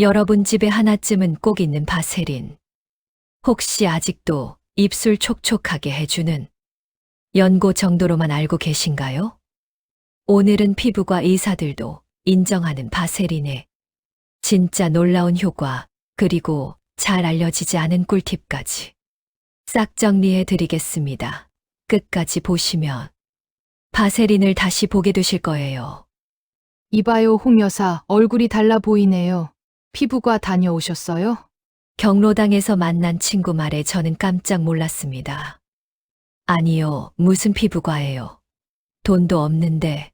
여러분 집에 하나쯤은 꼭 있는 바세린. 혹시 아직도 입술 촉촉하게 해주는 연고 정도로만 알고 계신가요? 오늘은 피부과 의사들도 인정하는 바세린의 진짜 놀라운 효과, 그리고 잘 알려지지 않은 꿀팁까지 싹 정리해 드리겠습니다. 끝까지 보시면 바세린을 다시 보게 되실 거예요. 이봐요, 홍 여사. 얼굴이 달라 보이네요. 피부과 다녀오셨어요? 경로당에서 만난 친구 말에 저는 깜짝 놀랐습니다. 아니요, 무슨 피부과예요. 돈도 없는데.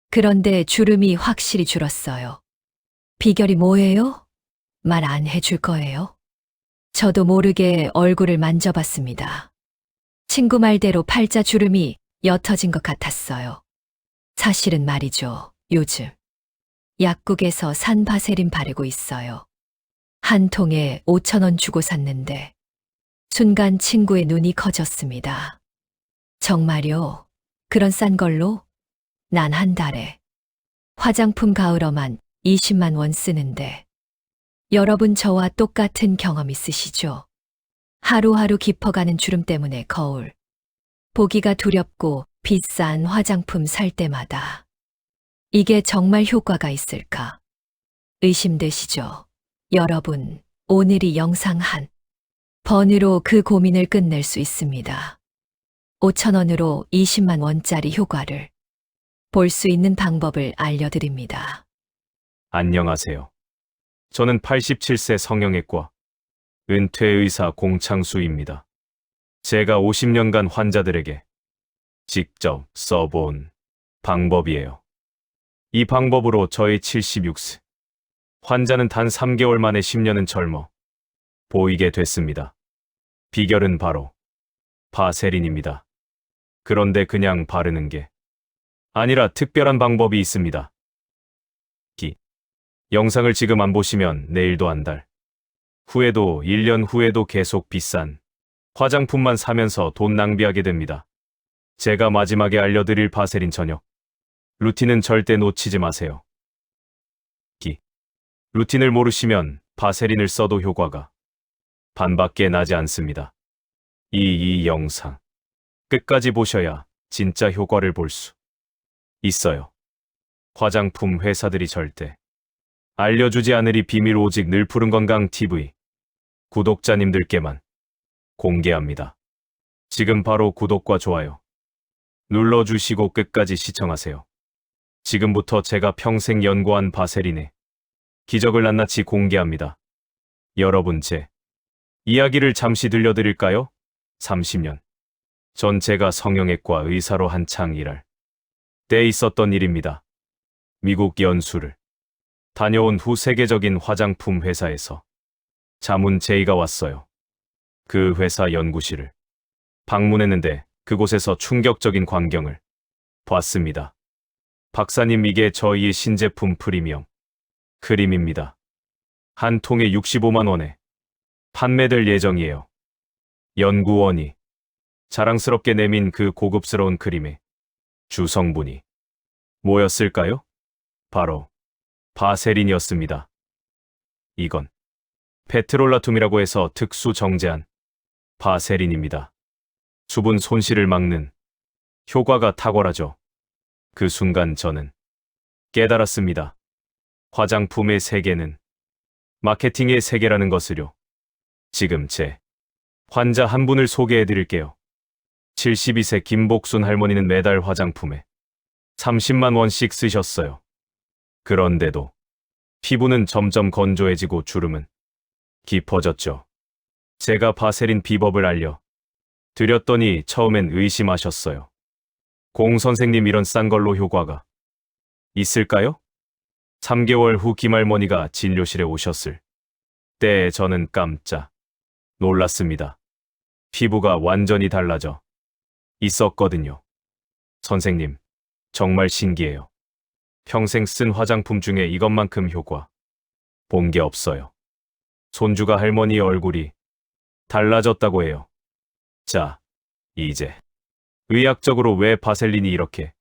그런데 주름이 확실히 줄었어요. 비결이 뭐예요? 말 안 해줄 거예요? 저도 모르게 얼굴을 만져봤습니다. 친구 말대로 팔자 주름이 옅어진 것 같았어요. 사실은 말이죠, 요즘 약국에서 산 바세린 바르고 있어요. 한 통에 5,000원 주고 샀는데 순간 친구의 눈이 커졌습니다. 정말요? 그런 싼 걸로? 난 한 달에 화장품 가을어만 20만 원 쓰는데. 여러분 저와 똑같은 경험 있으시죠? 하루하루 깊어가는 주름 때문에 거울 보기가 두렵고 비싼 화장품 살 때마다 이게 정말 효과가 있을까? 의심되시죠? 여러분, 오늘 이 영상 한 번으로 그 고민을 끝낼 수 있습니다. 5,000원으로 20만 원짜리 효과를 볼 수 있는 방법을 알려드립니다. 안녕하세요. 저는 87세 성형외과 은퇴의사 공창수입니다. 제가 50년간 환자들에게 직접 써본 방법이에요. 이 방법으로 저의 76세 환자는 단 3개월 만에 10년은 젊어 보이게 됐습니다. 비결은 바로 바세린입니다. 그런데 그냥 바르는 게 아니라 특별한 방법이 있습니다. 영상을 지금 안 보시면 내일도 한 달 후에도 1년 후에도 계속 비싼 화장품만 사면서 돈 낭비하게 됩니다. 제가 마지막에 알려드릴 바세린 저녁 루틴은 절대 놓치지 마세요. 루틴을 모르시면 바세린을 써도 효과가 반밖에 나지 않습니다. 이 영상 끝까지 보셔야 진짜 효과를 볼 수 있어요. 화장품 회사들이 절대 알려주지 않으리 비밀, 오직 늘푸른건강TV 구독자님들께만 공개합니다. 지금 바로 구독과 좋아요 눌러주시고 끝까지 시청하세요. 지금부터 제가 평생 연구한 바세린의 기적을 낱낱이 공개합니다. 여러분, 제 이야기를 잠시 들려드릴까요? 30년 전 제가 성형외과 의사로 한창 일할 때 있었던 일입니다. 미국 연수를 다녀온 후 세계적인 화장품 회사에서 자문 제의가 왔어요. 그 회사 연구실을 방문했는데 그곳에서 충격적인 광경을 봤습니다. 박사님, 이게 저희의 신제품 프리미엄 크림입니다. 한 통에 65만 원에 판매될 예정이에요. 연구원이 자랑스럽게 내민 그 고급스러운 크림의 주성분이 뭐였을까요? 바로 바세린이었습니다. 이건 페트롤라툼이라고 해서 특수 정제한 바세린입니다. 수분 손실을 막는 효과가 탁월하죠. 그 순간 저는 깨달았습니다. 화장품의 세계는 마케팅의 세계라는 것을요. 지금 제 환자 한 분을 소개해 드릴게요. 72세 김복순 할머니는 매달 화장품에 30만 원씩 쓰셨어요. 그런데도 피부는 점점 건조해지고 주름은 깊어졌죠. 제가 바세린 비법을 알려 드렸더니 처음엔 의심하셨어요. 공 선생님, 이런 싼 걸로 효과가 있을까요? 3개월 후 김할머니가 진료실에 오셨을 때 저는 깜짝 놀랐습니다. 피부가 완전히 달라져 있었거든요. 선생님, 정말 신기해요. 평생 쓴 화장품 중에 이것만큼 효과 본 게 없어요. 손주가 할머니 얼굴이 달라졌다고 해요. 자, 이제 의학적으로 왜 바셀린이 이렇게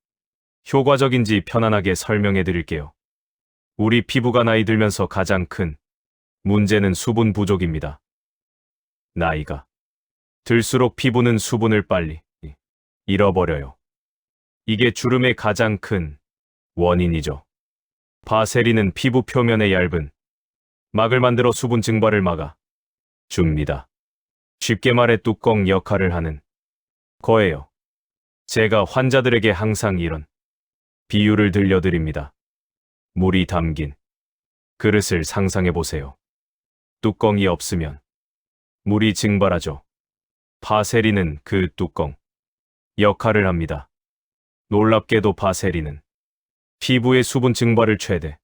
효과적인지 편안하게 설명해 드릴게요. 우리 피부가 나이 들면서 가장 큰 문제는 수분 부족입니다. 나이가 들수록 피부는 수분을 빨리 잃어버려요. 이게 주름의 가장 큰 원인이죠. 바세린은 피부 표면에 얇은 막을 만들어 수분 증발을 막아 줍니다. 쉽게 말해 뚜껑 역할을 하는 거예요. 제가 환자들에게 항상 이런 비유를 들려드립니다. 물이 담긴 그릇을 상상해 보세요. 뚜껑이 없으면 물이 증발하죠. 바세린은 그 뚜껑 역할을 합니다. 놀랍게도 바세린은 피부의 수분 증발을 최대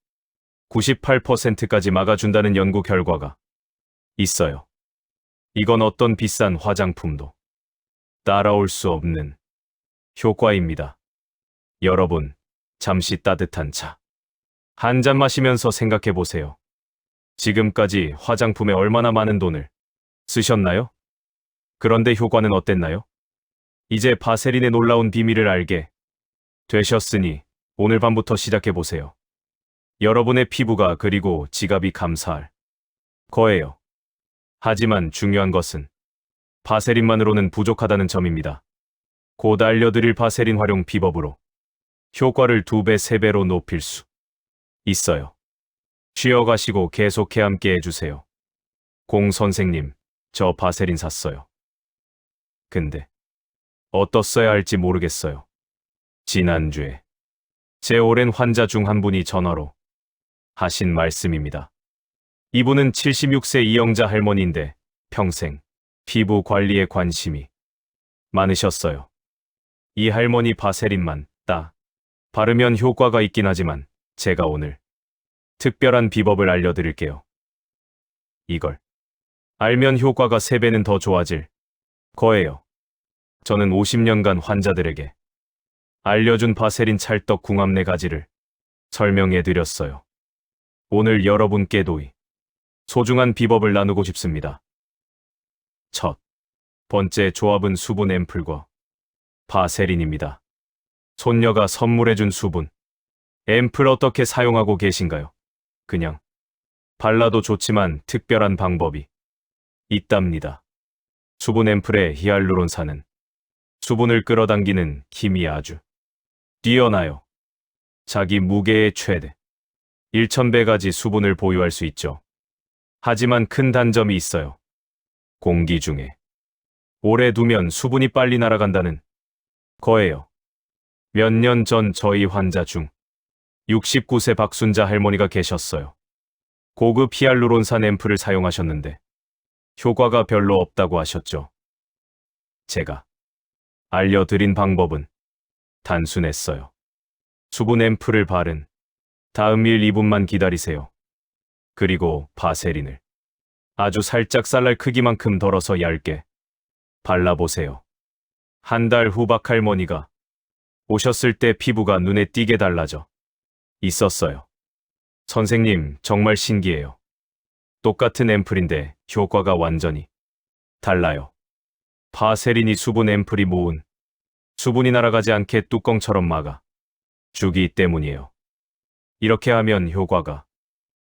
98%까지 막아준다는 연구 결과가 있어요. 이건 어떤 비싼 화장품도 따라올 수 없는 효과입니다. 여러분, 잠시 따뜻한 차 한 잔 마시면서 생각해 보세요. 지금까지 화장품에 얼마나 많은 돈을 쓰셨나요? 그런데 효과는 어땠나요? 이제 바세린의 놀라운 비밀을 알게 되셨으니 오늘 밤부터 시작해 보세요. 여러분의 피부가 그리고 지갑이 감사할 거예요. 하지만 중요한 것은 바세린만으로는 부족하다는 점입니다. 곧 알려드릴 바세린 활용 비법으로 효과를 2배, 3배로 높일 수 있어요. 쉬어가시고 계속해 함께 해주세요. 공 선생님, 저 바세린 샀어요. 근데 어떻어야 할지 모르겠어요. 지난주에 제 오랜 환자 중 한 분이 전화로 하신 말씀입니다. 이분은 76세 이영자 할머니인데 평생 피부 관리에 관심이 많으셨어요. 이 할머니 바세린만 딱 바르면 효과가 있긴 하지만 제가 오늘 특별한 비법을 알려드릴게요. 이걸 알면 효과가 3배는 더 좋아질 거예요. 저는 50년간 환자들에게 알려준 바세린 찰떡 궁합 4가지를 설명해 드렸어요. 오늘 여러분께도 이 소중한 비법을 나누고 싶습니다. 첫 번째 조합은 수분 앰플과 바세린입니다. 손녀가 선물해준 수분 앰플 어떻게 사용하고 계신가요? 그냥 발라도 좋지만 특별한 방법이 있답니다. 수분 앰플에 히알루론산은 수분을 끌어당기는 힘이 아주 뛰어나요. 자기 무게의 최대 1000배까지 수분을 보유할 수 있죠. 하지만 큰 단점이 있어요. 공기 중에 오래 두면 수분이 빨리 날아간다는 거예요. 몇 년 전 저희 환자 중 69세 박순자 할머니가 계셨어요. 고급 히알루론산 앰플을 사용하셨는데 효과가 별로 없다고 하셨죠. 제가 알려드린 방법은 단순했어요. 수분 앰플을 바른 다음 1, 2분만 기다리세요. 그리고 바세린을 아주 살짝 쌀날 크기만큼 덜어서 얇게 발라보세요. 한 달 후 박 할머니가 오셨을 때 피부가 눈에 띄게 달라져 있었어요. 선생님, 정말 신기해요. 똑같은 앰플인데 효과가 완전히 달라요. 바세린이 수분 앰플이 모은 수분이 날아가지 않게 뚜껑처럼 막아 주기 때문이에요. 이렇게 하면 효과가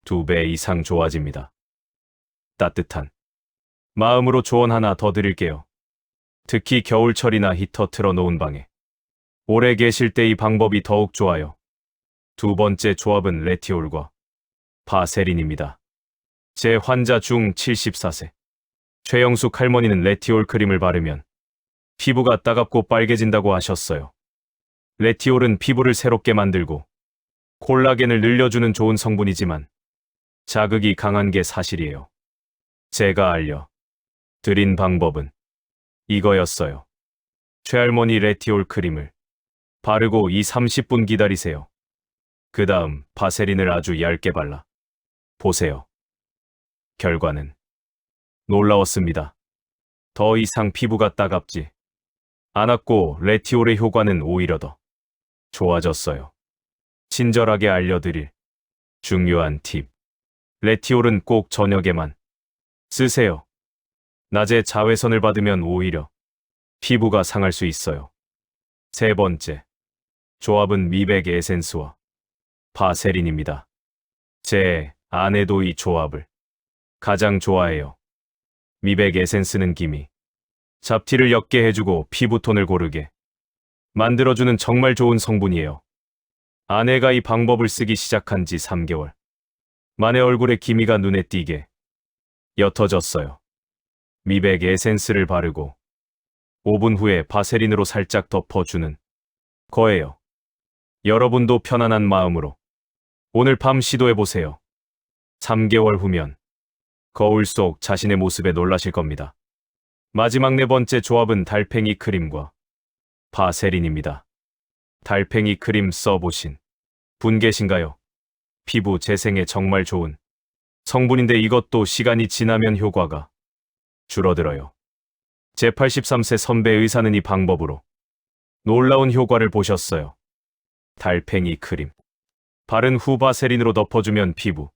2배 이상 좋아집니다. 따뜻한 마음으로 조언 하나 더 드릴게요. 특히 겨울철이나 히터 틀어놓은 방에 오래 계실 때 이 방법이 더욱 좋아요. 두 번째 조합은 레티올과 바세린입니다. 제 환자 중 74세 최영숙 할머니는 레티올 크림을 바르면 피부가 따갑고 빨개진다고 하셨어요. 레티올은 피부를 새롭게 만들고 콜라겐을 늘려주는 좋은 성분이지만 자극이 강한 게 사실이에요. 제가 알려드린 방법은 이거였어요. 최할머니 레티올 크림을 바르고 30분 기다리세요. 그 다음 바세린을 아주 얇게 발라 보세요. 결과는 놀라웠습니다. 더 이상 피부가 따갑지 않았고 레티올의 효과는 오히려 더 좋아졌어요. 친절하게 알려드릴 중요한 팁. 레티올은 꼭 저녁에만 쓰세요. 낮에 자외선을 받으면 오히려 피부가 상할 수 있어요. 세 번째, 조합은 미백 에센스와 바세린입니다. 제 아내도 이 조합을 가장 좋아해요. 미백 에센스는 기미. 잡티를 옅게 해주고 피부톤을 고르게 만들어주는 정말 좋은 성분이에요. 아내가 이 방법을 쓰기 시작한 지 3개월. 만에 얼굴에 기미가 눈에 띄게 옅어졌어요. 미백 에센스를 바르고 5분 후에 바세린으로 살짝 덮어주는 거예요. 여러분도 편안한 마음으로 오늘 밤 시도해보세요. 3개월 후면 거울 속 자신의 모습에 놀라실 겁니다. 마지막 네 번째 조합은 달팽이 크림과 바세린입니다. 달팽이 크림 써보신 분 계신가요? 피부 재생에 정말 좋은 성분인데 이것도 시간이 지나면 효과가 줄어들어요. 제 83세 선배 의사는 이 방법으로 놀라운 효과를 보셨어요. 달팽이 크림. 바른 후 바세린으로 덮어주면 피부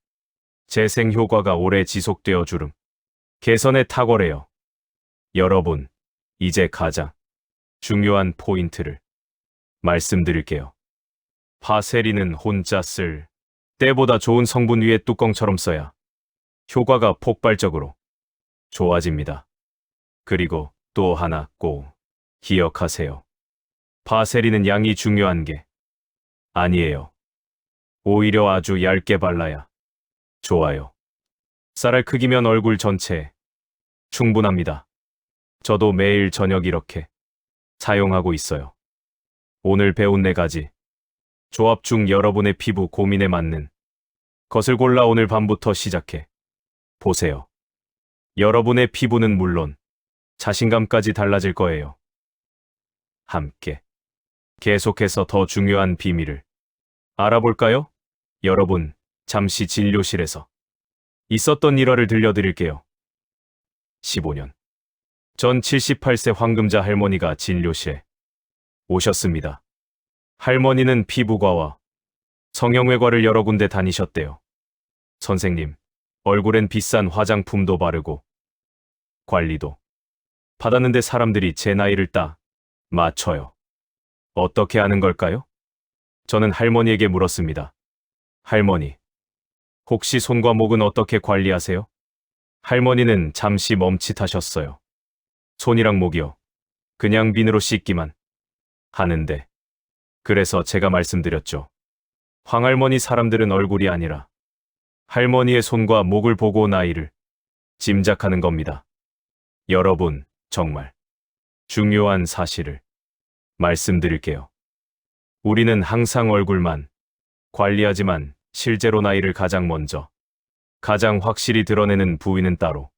재생 효과가 오래 지속되어 주름 개선에 탁월해요. 여러분, 이제 가장 중요한 포인트를 말씀드릴게요. 바세린은 혼자 쓸 때보다 좋은 성분 위에 뚜껑처럼 써야 효과가 폭발적으로 좋아집니다. 그리고 또 하나 꼭 기억하세요. 바세린은 양이 중요한 게 아니에요. 오히려 아주 얇게 발라야 좋아요. 쌀알 크기면 얼굴 전체에 충분합니다. 저도 매일 저녁 이렇게 사용하고 있어요. 오늘 배운 4가지 조합 중 여러분의 피부 고민에 맞는 것을 골라 오늘 밤부터 시작해 보세요. 여러분의 피부는 물론 자신감까지 달라질 거예요. 함께 계속해서 더 중요한 비밀을 알아볼까요? 여러분, 잠시 진료실에서 있었던 일화를 들려드릴게요. 15년 전 78세 황금자 할머니가 진료실에 오셨습니다. 할머니는 피부과와 성형외과를 여러 군데 다니셨대요. 선생님, 얼굴엔 비싼 화장품도 바르고 관리도 받았는데 사람들이 제 나이를 딱 맞춰요. 어떻게 하는 걸까요? 저는 할머니에게 물었습니다. 할머니, 혹시 손과 목은 어떻게 관리하세요? 할머니는 잠시 멈칫하셨어요. 손이랑 목이요. 그냥 비누로 씻기만 하는데. 그래서 제가 말씀드렸죠. 황할머니, 사람들은 얼굴이 아니라 할머니의 손과 목을 보고 나이를 짐작하는 겁니다. 여러분, 정말 중요한 사실을 말씀드릴게요. 우리는 항상 얼굴만 관리하지만 실제로 나이를 가장 먼저, 가장 확실히 드러내는 부위는 따로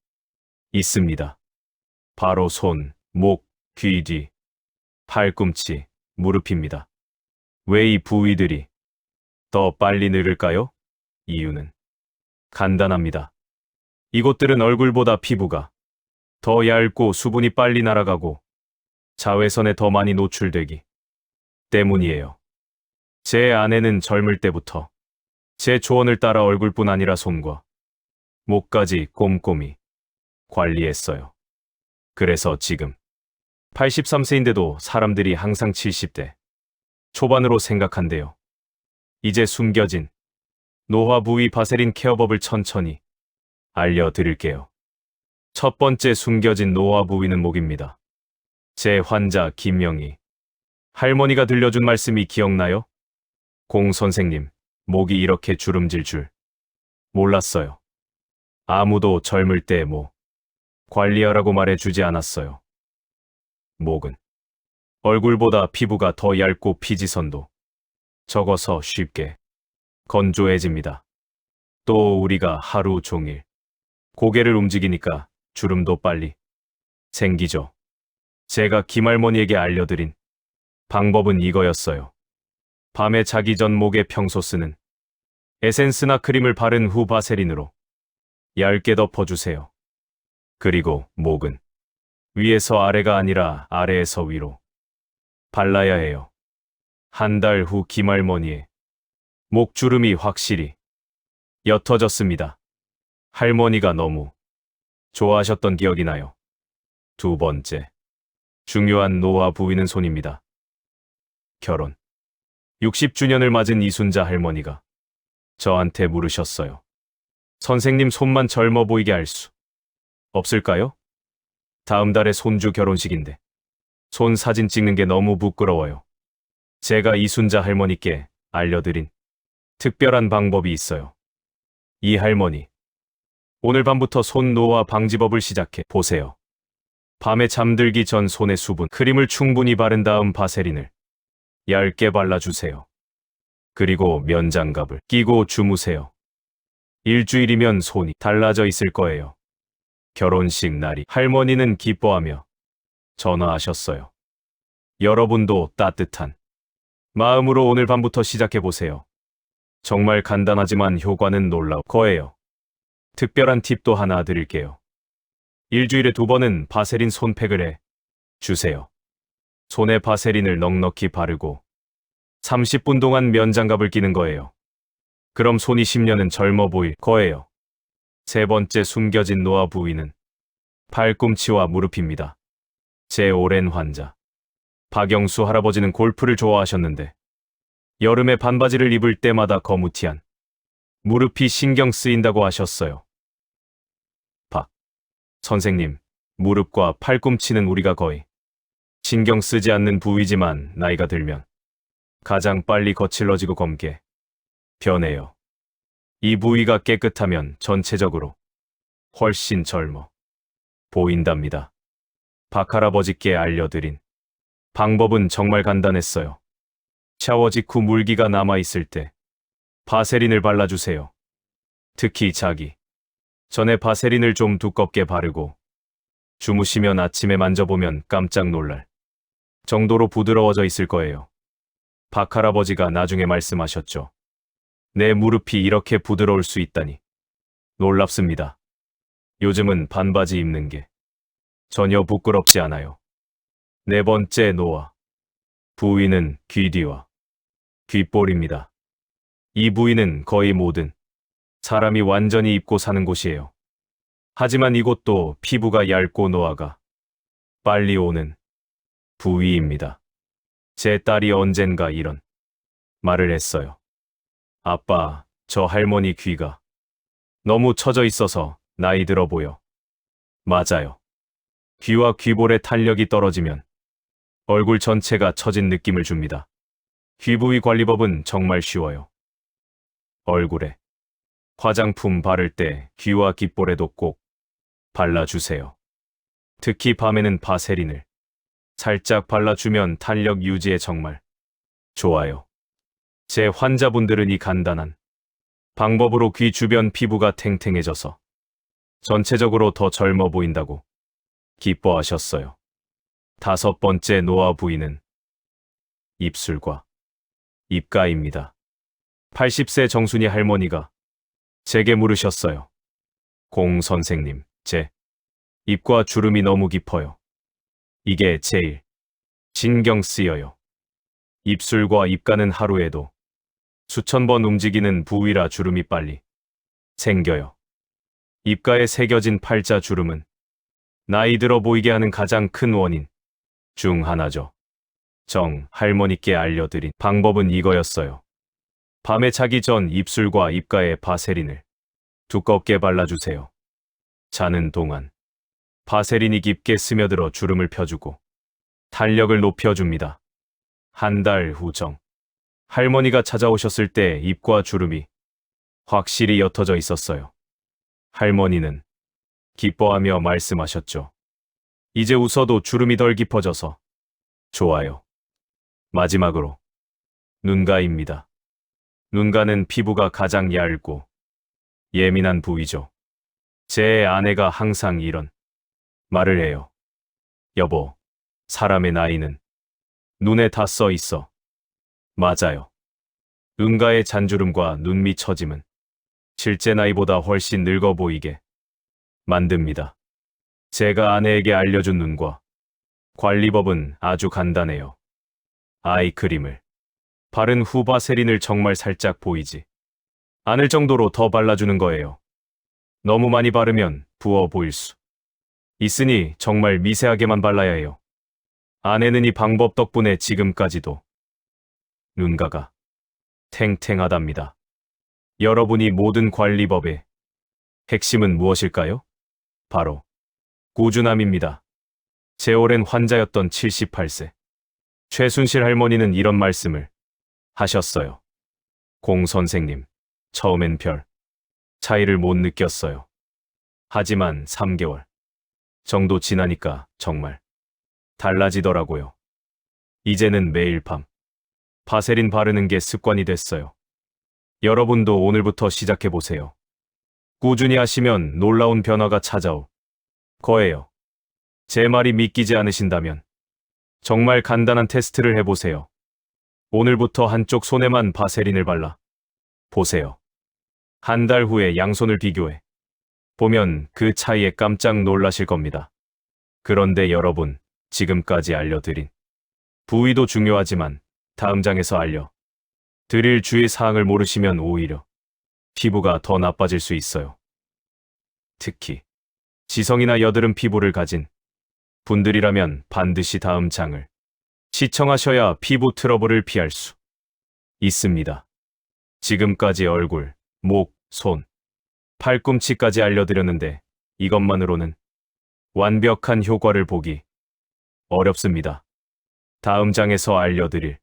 있습니다. 바로 손, 목, 귀 뒤, 팔꿈치, 무릎입니다. 왜 이 부위들이 더 빨리 늙을까요? 이유는 간단합니다. 이곳들은 얼굴보다 피부가 더 얇고 수분이 빨리 날아가고 자외선에 더 많이 노출되기 때문이에요. 제 아내는 젊을 때부터 제 조언을 따라 얼굴뿐 아니라 손과 목까지 꼼꼼히 관리했어요. 그래서 지금 83세인데도 사람들이 항상 70대 초반으로 생각한대요. 이제 숨겨진 노화 부위 바세린 케어법을 천천히 알려드릴게요. 첫 번째 숨겨진 노화 부위는 목입니다. 제 환자 김명희 할머니가 들려준 말씀이 기억나요? 공 선생님, 목이 이렇게 주름질 줄 몰랐어요. 아무도 젊을 때 목 관리하라고 말해주지 않았어요. 목은 얼굴보다 피부가 더 얇고 피지선도 적어서 쉽게 건조해집니다. 또 우리가 하루 종일 고개를 움직이니까 주름도 빨리 생기죠. 제가 김할머니에게 알려드린 방법은 이거였어요. 밤에 자기 전 목에 평소 쓰는 에센스나 크림을 바른 후 바세린으로 얇게 덮어주세요. 그리고 목은 위에서 아래가 아니라 아래에서 위로 발라야 해요. 한 달 후 김할머니의 목주름이 확실히 옅어졌습니다. 할머니가 너무 좋아하셨던 기억이 나요. 두 번째, 중요한 노화 부위는 손입니다. 결혼 60주년을 맞은 이순자 할머니가 저한테 물으셨어요. 선생님 손만 젊어 보이게 할 수 없을까요? 다음 달에 손주 결혼식인데 손 사진 찍는 게 너무 부끄러워요. 제가 이순자 할머니께 알려드린 특별한 방법이 있어요. 이 할머니, 오늘 밤부터 손 노화 방지법을 시작해 보세요. 밤에 잠들기 전 손에 수분, 크림을 충분히 바른 다음 바세린을 얇게 발라주세요. 그리고 면장갑을 끼고 주무세요. 일주일이면 손이 달라져 있을 거예요. 결혼식 날이 할머니는 기뻐하며 전화하셨어요. 여러분도 따뜻한 마음으로 오늘 밤부터 시작해 보세요. 정말 간단하지만 효과는 놀라울 거예요. 특별한 팁도 하나 드릴게요. 일주일에 2번은 바세린 손팩을 해 주세요. 손에 바세린을 넉넉히 바르고 30분 동안 면장갑을 끼는 거예요. 그럼 손이 10년은 젊어 보일 거예요. 세 번째 숨겨진 노화 부위는 발꿈치와 무릎입니다. 제 오랜 환자 박영수 할아버지는 골프를 좋아하셨는데 여름에 반바지를 입을 때마다 거무튀한 무릎이 신경 쓰인다고 하셨어요. 박 선생님, 무릎과 팔꿈치는 우리가 거의 신경 쓰지 않는 부위지만 나이가 들면 가장 빨리 거칠러지고 검게 변해요. 이 부위가 깨끗하면 전체적으로 훨씬 젊어 보인답니다. 박할아버지께 알려드린 방법은 정말 간단했어요. 샤워 직후 물기가 남아있을 때 바세린을 발라주세요. 특히 자기 전에 바세린을 좀 두껍게 바르고 주무시면 아침에 만져보면 깜짝 놀랄 정도로 부드러워져 있을 거예요. 박할아버지가 나중에 말씀하셨죠. 내 무릎이 이렇게 부드러울 수 있다니 놀랍습니다. 요즘은 반바지 입는 게 전혀 부끄럽지 않아요. 네 번째 노화 부위는 귀 뒤와 귓볼입니다. 이 부위는 거의 모든 사람이 완전히 입고 사는 곳이에요. 하지만 이곳도 피부가 얇고 노화가 빨리 오는 부위입니다. 제 딸이 언젠가 이런 말을 했어요. 아빠, 저 할머니 귀가 너무 처져 있어서 나이 들어 보여. 맞아요. 귀와 귓볼의 탄력이 떨어지면 얼굴 전체가 처진 느낌을 줍니다. 귀 부위 관리법은 정말 쉬워요. 얼굴에 화장품 바를 때 귀와 귓볼에도 꼭 발라주세요. 특히 밤에는 바세린을 살짝 발라주면 탄력 유지에 정말 좋아요. 제 환자분들은 이 간단한 방법으로 귀 주변 피부가 탱탱해져서 전체적으로 더 젊어 보인다고 기뻐하셨어요. 다섯 번째 노화 부위는 입술과 입가입니다. 80세 정순이 할머니가 제게 물으셨어요. 공 선생님, 제 입과 주름이 너무 깊어요. 이게 제일 신경 쓰여요. 입술과 입가는 하루에도 수천 번 움직이는 부위라 주름이 빨리 생겨요. 입가에 새겨진 팔자 주름은 나이 들어 보이게 하는 가장 큰 원인 중 하나죠. 정 할머니께 알려드린 방법은 이거였어요. 밤에 자기 전 입술과 입가에 바세린을 두껍게 발라주세요. 자는 동안 바세린이 깊게 스며들어 주름을 펴주고 탄력을 높여줍니다. 한 달 후 정 할머니가 찾아오셨을 때 입과 주름이 확실히 옅어져 있었어요. 할머니는 기뻐하며 말씀하셨죠. 이제 웃어도 주름이 덜 깊어져서 좋아요. 마지막으로 눈가입니다. 눈가는 피부가 가장 얇고 예민한 부위죠. 제 아내가 항상 이런 말을 해요. 여보, 사람의 나이는 눈에 다 써 있어. 맞아요. 눈가의 잔주름과 눈밑 처짐은 실제 나이보다 훨씬 늙어 보이게 만듭니다. 제가 아내에게 알려준 눈과 관리법은 아주 간단해요. 아이크림을 바른 후 바세린을 정말 살짝 보이지 않을 정도로 더 발라주는 거예요. 너무 많이 바르면 부어 보일 수 있으니 정말 미세하게만 발라야 해요. 아내는 이 방법 덕분에 지금까지도 눈가가 탱탱하답니다. 여러분이 모든 관리법에 핵심은 무엇일까요? 바로 꾸준함입니다. 제 오랜 환자였던 78세 최순실 할머니는 이런 말씀을 하셨어요. 공 선생님, 처음엔 별 차이를 못 느꼈어요. 하지만 3개월 정도 지나니까 정말 달라지더라고요. 이제는 매일 밤 바세린 바르는 게 습관이 됐어요. 여러분도 오늘부터 시작해보세요. 꾸준히 하시면 놀라운 변화가 찾아올 거예요. 제 말이 믿기지 않으신다면 정말 간단한 테스트를 해보세요. 오늘부터 한쪽 손에만 바세린을 발라 보세요. 한 달 후에 양손을 비교해 보면 그 차이에 깜짝 놀라실 겁니다. 그런데 여러분, 지금까지 알려드린 부위도 중요하지만 다음 장에서 알려드릴 주의 사항을 모르시면 오히려 피부가 더 나빠질 수 있어요. 특히 지성이나 여드름 피부를 가진 분들이라면 반드시 다음 장을 시청하셔야 피부 트러블을 피할 수 있습니다. 지금까지 얼굴, 목, 손, 팔꿈치까지 알려드렸는데 이것만으로는 완벽한 효과를 보기 어렵습니다. 다음 장에서 알려드릴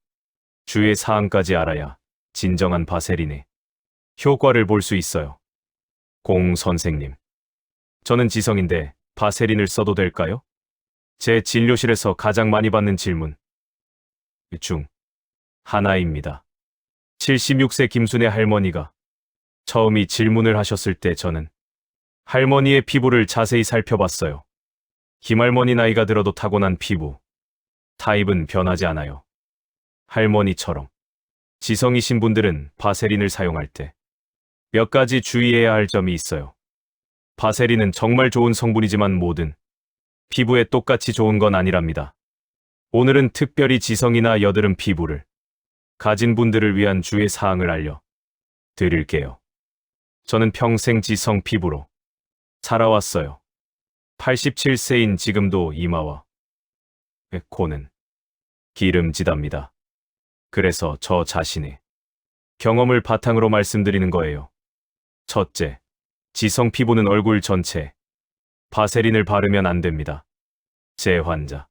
주의 사항까지 알아야 진정한 바세린의 효과를 볼 수 있어요. 공 선생님, 저는 지성인데 바세린을 써도 될까요? 제 진료실에서 가장 많이 받는 질문 중 하나입니다. 76세 김순애 할머니가 처음이 질문을 하셨을 때 저는 할머니의 피부를 자세히 살펴봤어요. 김할머니 나이가 들어도 타고난 피부 타입은 변하지 않아요. 할머니처럼 지성이신 분들은 바세린을 사용할 때 몇 가지 주의해야 할 점이 있어요. 바세린은 정말 좋은 성분이지만 모든 피부에 똑같이 좋은 건 아니랍니다. 오늘은 특별히 지성이나 여드름 피부를 가진 분들을 위한 주의 사항을 알려드릴게요. 저는 평생 지성 피부로 살아왔어요. 87세인 지금도 이마와 코는 기름지답니다. 그래서 저 자신의 경험을 바탕으로 말씀드리는 거예요. 첫째, 지성 피부는 얼굴 전체에 바세린을 바르면 안 됩니다. 제 환자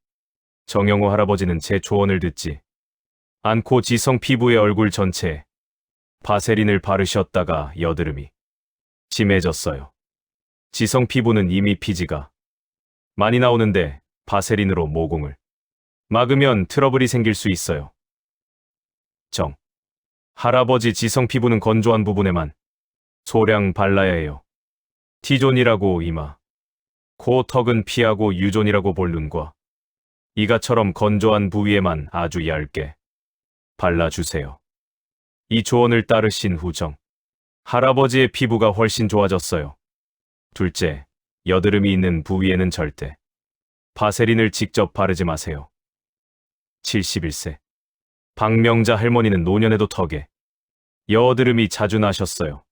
정영호 할아버지는 제 조언을 듣지 않고 지성 피부의 얼굴 전체에 바세린을 바르셨다가 여드름이 심해졌어요. 지성 피부는 이미 피지가 많이 나오는데 바세린으로 모공을 막으면 트러블이 생길 수 있어요. 정 할아버지 지성 피부는 건조한 부분에만 소량 발라야 해요. T존이라고 이마, 코, 턱은 피하고 U존이라고 볼 눈과 이가처럼 건조한 부위에만 아주 얇게 발라주세요. 이 조언을 따르신 후 정 할아버지의 피부가 훨씬 좋아졌어요. 둘째, 여드름이 있는 부위에는 절대 바세린을 직접 바르지 마세요. 71세 박명자 할머니는 노년에도 턱에 여드름이 자주 나셨어요.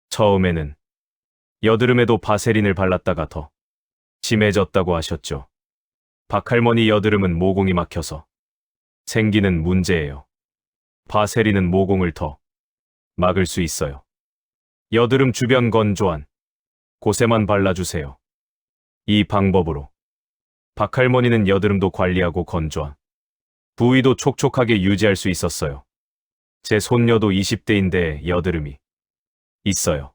처음에는 여드름에도 바세린을 발랐다가 더 심해졌다고 하셨죠. 박할머니 여드름은 모공이 막혀서 생기는 문제예요. 바세린은 모공을 더 막을 수 있어요. 여드름 주변 건조한 곳에만 발라주세요. 이 방법으로 박할머니는 여드름도 관리하고 건조한 부위도 촉촉하게 유지할 수 있었어요. 제 손녀도 20대인데 여드름이 있어요.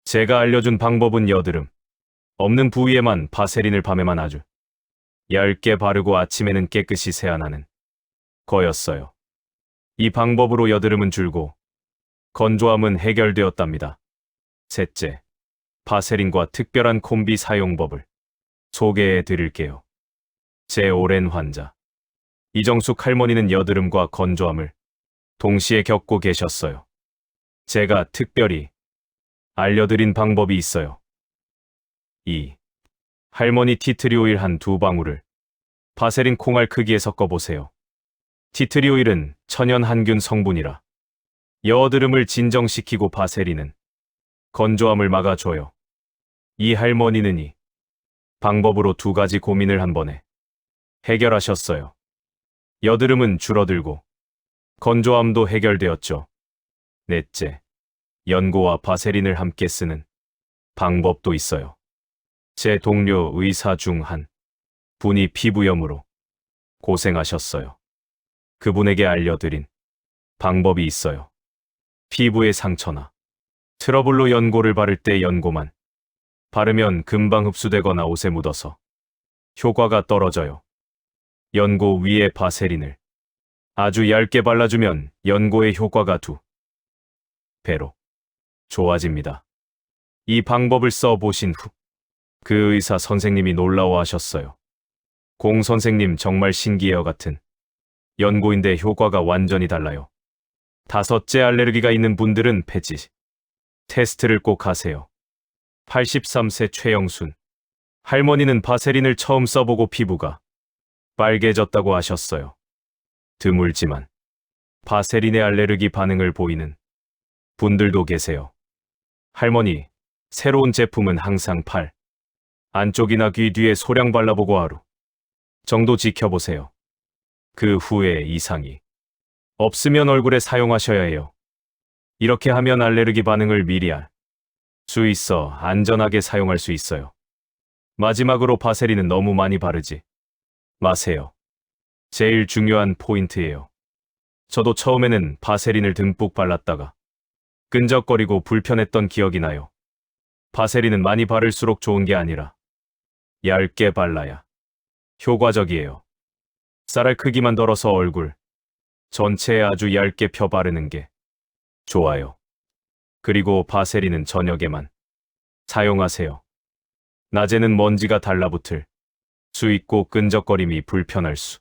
제가 알려준 방법은 여드름 없는 부위에만 바세린을 밤에만 아주 얇게 바르고 아침에는 깨끗이 세안하는 거였어요. 이 방법으로 여드름은 줄고 건조함은 해결되었답니다. 셋째, 바세린과 특별한 콤비 사용법을 소개해 드릴게요. 제 오랜 환자 이정숙 할머니는 여드름과 건조함을 동시에 겪고 계셨어요. 제가 특별히 알려드린 방법이 있어요. 2. 할머니 티트리 오일 한 2방울을 바세린 콩알 크기에 섞어보세요. 티트리 오일은 천연 항균 성분이라 여드름을 진정시키고 바세린은 건조함을 막아줘요. 이 할머니는 이 방법으로 2가지 고민을 한 번에 해결하셨어요. 여드름은 줄어들고 건조함도 해결되었죠. 넷째, 연고와 바세린을 함께 쓰는 방법도 있어요. 제 동료 의사 중 한 분이 피부염으로 고생하셨어요. 그분에게 알려드린 방법이 있어요. 피부에 상처나 트러블로 연고를 바를 때 연고만 바르면 금방 흡수되거나 옷에 묻어서 효과가 떨어져요. 연고 위에 바세린을 아주 얇게 발라주면 연고의 효과가 2배로 좋아집니다. 이 방법을 써보신 후 그 의사 선생님이 놀라워하셨어요. 공 선생님 정말 신기해요 같은 연고인데 효과가 완전히 달라요. 5째 알레르기가 있는 분들은 폐지 테스트를 꼭 하세요. 83세 최영순 할머니는 바세린을 처음 써보고 피부가 빨개졌다고 하셨어요. 드물지만 바세린에 알레르기 반응을 보이는 분들도 계세요. 할머니, 새로운 제품은 항상 팔 안쪽이나 귀 뒤에 소량 발라보고 하루 정도 지켜보세요. 그 후에 이상이 없으면 얼굴에 사용하셔야 해요. 이렇게 하면 알레르기 반응을 미리 알 수 있어 안전하게 사용할 수 있어요. 마지막으로 바세린은 너무 많이 바르지 마세요. 제일 중요한 포인트예요. 저도 처음에는 바세린을 듬뿍 발랐다가 끈적거리고 불편했던 기억이 나요. 바세린은 많이 바를수록 좋은 게 아니라 얇게 발라야 효과적이에요. 쌀알 크기만 덜어서 얼굴 전체에 아주 얇게 펴 바르는 게 좋아요. 그리고 바세린은 저녁에만 사용하세요. 낮에는 먼지가 달라붙을 수 있고 끈적거림이 불편할 수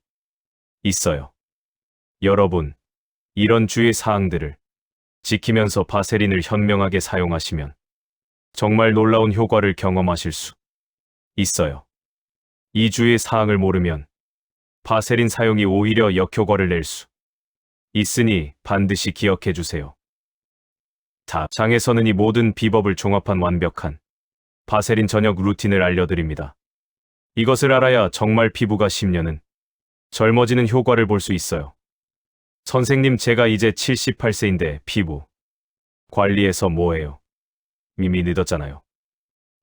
있어요. 여러분, 이런 주의 사항들을 지키면서 바세린을 현명하게 사용하시면 정말 놀라운 효과를 경험하실 수 있어요. 이 주의 사항을 모르면 바세린 사용이 오히려 역효과를 낼 수 있으니 반드시 기억해 주세요. 장에서는 이 모든 비법을 종합한 완벽한 바세린 저녁 루틴을 알려드립니다. 이것을 알아야 정말 피부가 10년은 젊어지는 효과를 볼 수 있어요. 선생님, 제가 이제 78세인데 피부 관리해서 뭐해요? 이미 늦었잖아요.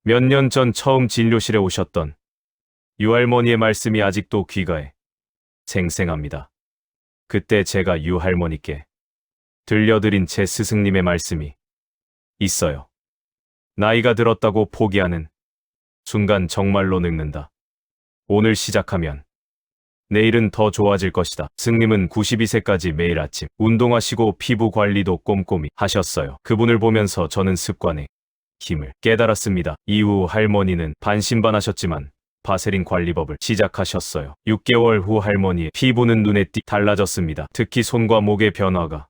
몇 년 전 처음 진료실에 오셨던 유할머니의 말씀이 아직도 귀가에 생생합니다. 그때 제가 유할머니께 들려드린 제 스승님의 말씀이 있어요. 나이가 들었다고 포기하는 순간 정말로 늙는다. 오늘 시작하면 내일은 더 좋아질 것이다. 스님은 92세까지 매일 아침 운동하시고 피부 관리도 꼼꼼히 하셨어요. 그분을 보면서 저는 습관의 힘을 깨달았습니다. 이후 할머니는 반신반하셨지만 바세린 관리법을 시작하셨어요. 6개월 후 할머니의 피부는 눈에 달라졌습니다. 특히 손과 목의 변화가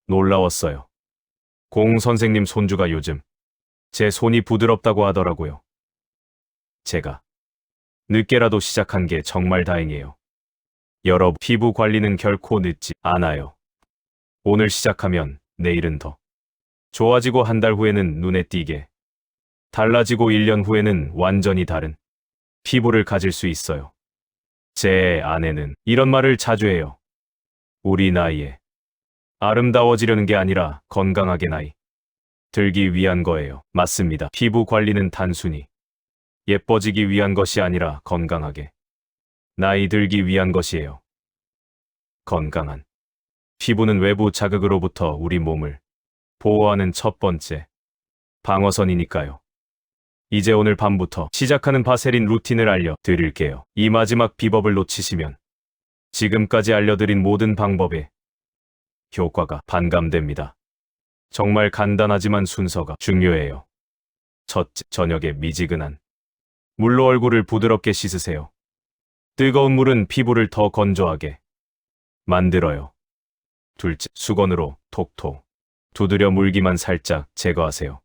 놀라웠어요. 공 선생님 손주가 요즘 제 손이 부드럽다고 하더라고요. 제가 늦게라도 시작한 게 정말 다행이에요. 여러분, 피부 관리는 결코 늦지 않아요. 오늘 시작하면 내일은 더 좋아지고 한 달 후에는 눈에 띄게 달라지고 1년 후에는 완전히 다른 피부를 가질 수 있어요. 제 아내는 이런 말을 자주 해요. 우리 나이에 아름다워지려는 게 아니라 건강하게 나이 들기 위한 거예요. 맞습니다. 피부 관리는 단순히 예뻐지기 위한 것이 아니라 건강하게 나이 들기 위한 것이에요. 건강한 피부는 외부 자극으로부터 우리 몸을 보호하는 첫 번째 방어선이니까요. 이제 오늘 밤부터 시작하는 바세린 루틴을 알려드릴게요. 이 마지막 비법을 놓치시면 지금까지 알려드린 모든 방법에 효과가 반감됩니다. 정말 간단하지만 순서가 중요해요. 첫째, 저녁에 미지근한 물로 얼굴을 부드럽게 씻으세요. 뜨거운 물은 피부를 더 건조하게 만들어요. 둘째, 수건으로 톡톡 두드려 물기만 살짝 제거하세요.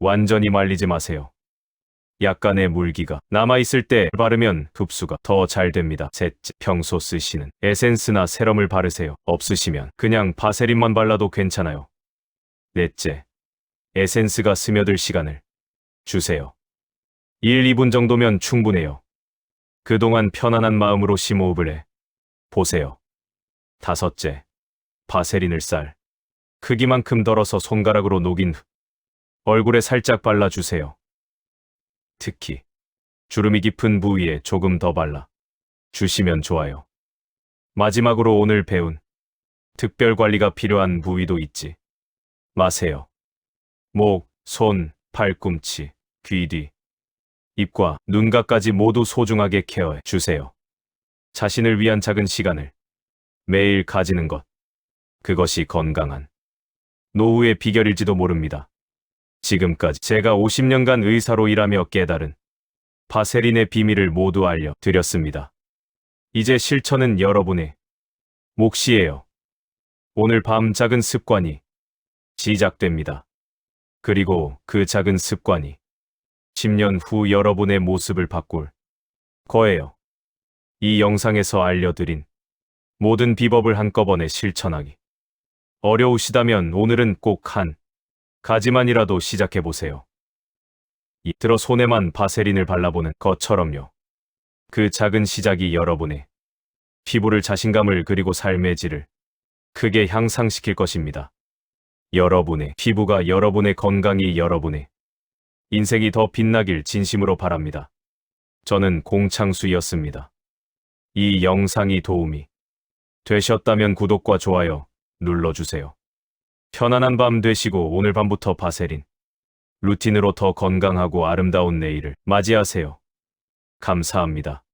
완전히 말리지 마세요. 약간의 물기가 남아있을 때 바르면 흡수가 더 잘 됩니다. 셋째, 평소 쓰시는 에센스나 세럼을 바르세요. 없으시면 그냥 바세린만 발라도 괜찮아요. 넷째, 에센스가 스며들 시간을 주세요. 1, 2분 정도면 충분해요. 그동안 편안한 마음으로 심호흡을 해 보세요. 다섯째, 바세린을 쌀 크기만큼 덜어서 손가락으로 녹인 후 얼굴에 살짝 발라주세요. 특히 주름이 깊은 부위에 조금 더 발라 주시면 좋아요. 마지막으로 오늘 배운 특별 관리가 필요한 부위도 잊지 마세요. 목, 손, 팔꿈치, 귀 뒤, 입과 눈가까지 모두 소중하게 케어해 주세요. 자신을 위한 작은 시간을 매일 가지는 것, 그것이 건강한 노후의 비결일지도 모릅니다. 지금까지 제가 50년간 의사로 일하며 깨달은 바세린의 비밀을 모두 알려드렸습니다. 이제 실천은 여러분의 몫이에요. 오늘 밤 작은 습관이 시작됩니다. 그리고 그 작은 습관이 10년 후 여러분의 모습을 바꿀 거예요. 이 영상에서 알려드린 모든 비법을 한꺼번에 실천하기 어려우시다면 오늘은 꼭 한 가지만이라도 시작해보세요. 들어 손에만 바세린을 발라보는 것처럼요. 그 작은 시작이 여러분의 피부를 자신감을 그리고 삶의 질을 크게 향상시킬 것입니다. 여러분의 피부가 여러분의 건강이 여러분의 인생이 더 빛나길 진심으로 바랍니다. 저는 공창수였습니다. 이 영상이 도움이 되셨다면 구독과 좋아요 눌러주세요. 편안한 밤 되시고 오늘 밤부터 바세린 루틴으로 더 건강하고 아름다운 내일을 맞이하세요. 감사합니다.